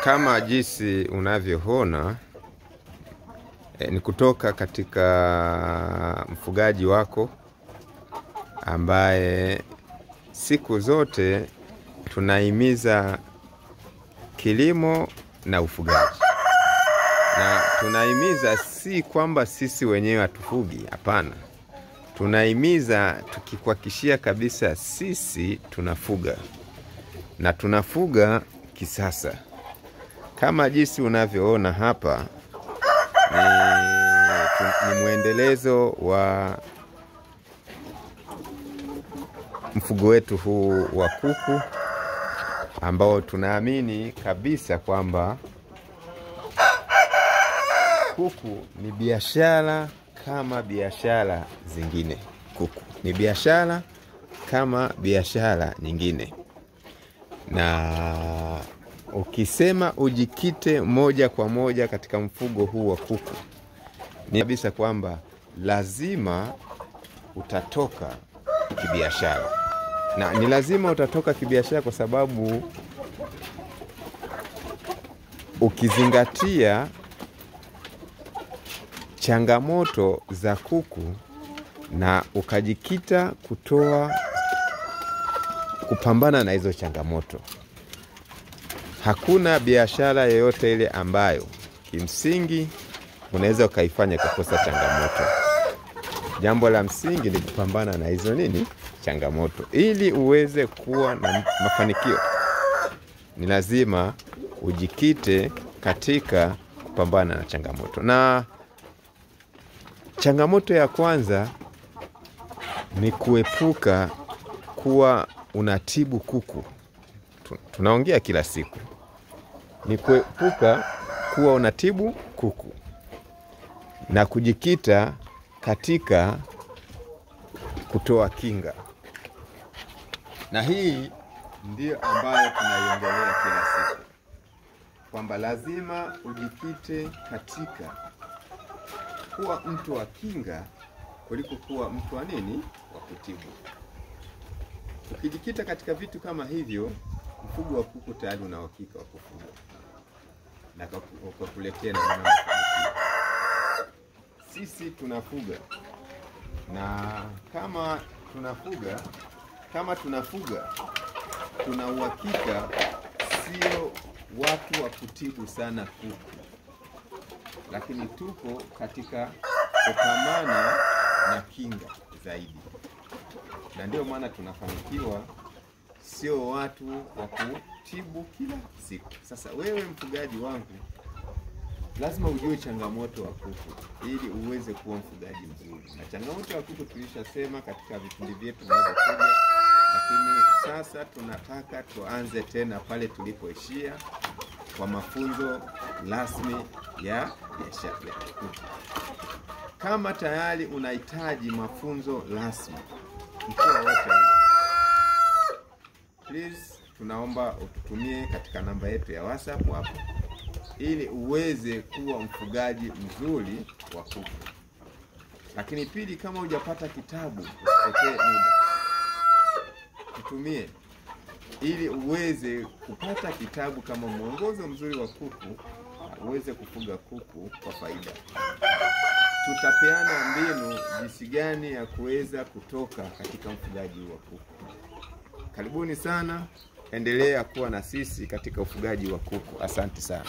Kama jinsi unavyoona ni kutoka katika mfugaji wako ambaye siku zote tunahimiza kilimo na ufugaji. Na tunahimiza si kwamba sisi wenyewe hatufugi, hapana. Tunahimiza tukikuhakikishia kabisa sisi tunafuga. Na tunafuga kisasa. Kama jinsi unavyoona hapa ni muendelezo wa mfugo wetu huu wa kuku, ambao tunaamini kabisa kwamba kuku ni biashara kama biashara zingine. Kuku ni biashara kama biashara nyingine. Na ukisema ujikite moja kwa moja katika mfugo huu wa kuku, ni kabisa kwamba lazima utatoka kibiashara. Na ni lazima utatoka kibiashara kwa sababu ukizingatia changamoto za kuku na ukajikita kupambana na hizo changamoto, hakuna biashara yoyote ile ambayo kimsingi unaweza ukaifanya kukosa changamoto. Jambo la msingi ni kupambana na hizo changamoto. Ili uweze kuwa na mafanikio, ni lazima ujikite katika kupambana na changamoto. Na changamoto ya kwanza ni kuepuka kuwa unatibu kuku. Tunaongea kila siku. Ni kuepuka kuwa unatibu kuku na kujikita katika kutoa kinga. Na hii ndio ambayo tunaiongelea kila siku, kwamba lazima ujikite katika kuwa mtu wa kinga kuliko kuwa mtu wa wa kutibu. Ukijikita katika vitu kama hivyo, mfugo wa kuku tayari una uhakika wa kufuga na kukuletea na mafanikio. Sisi tunafuga, na kama tunafuga tuna uhakika sio watu wa kutibu sana kuku, lakini tuko katika kupambana na kinga zaidi. Na ndio maana tunafanikiwa, sio watu wa kutibu kila siku. Sasa wewe mfugaji wangu, lazima ujue changamoto wa kuku ili uweze kuwa mfugaji mzuri. Na changamoto wa kuku tulishasema katika vipindi vyetu vinavyokuja, lakini sasa tunataka tuanze tena pale tulipoishia kwa mafunzo rasmi ya biashara ya kuku. Kama tayari unahitaji mafunzo rasmi mkoa wote, please tunaomba ututumie katika namba yetu ya WhatsApp hapo, ili uweze kuwa mfugaji mzuri wa kuku. Lakini pili, kama hujapata kitabu, usipotee muda, tutumie ili uweze kupata kitabu kama mwongozo mzuri wa kuku, uweze kufuga kuku kwa faida. Tutapeana mbinu jinsi gani ya kuweza kutoka katika mfugaji wa kuku. Karibuni sana, endelea kuwa na sisi katika ufugaji wa kuku. Asante sana.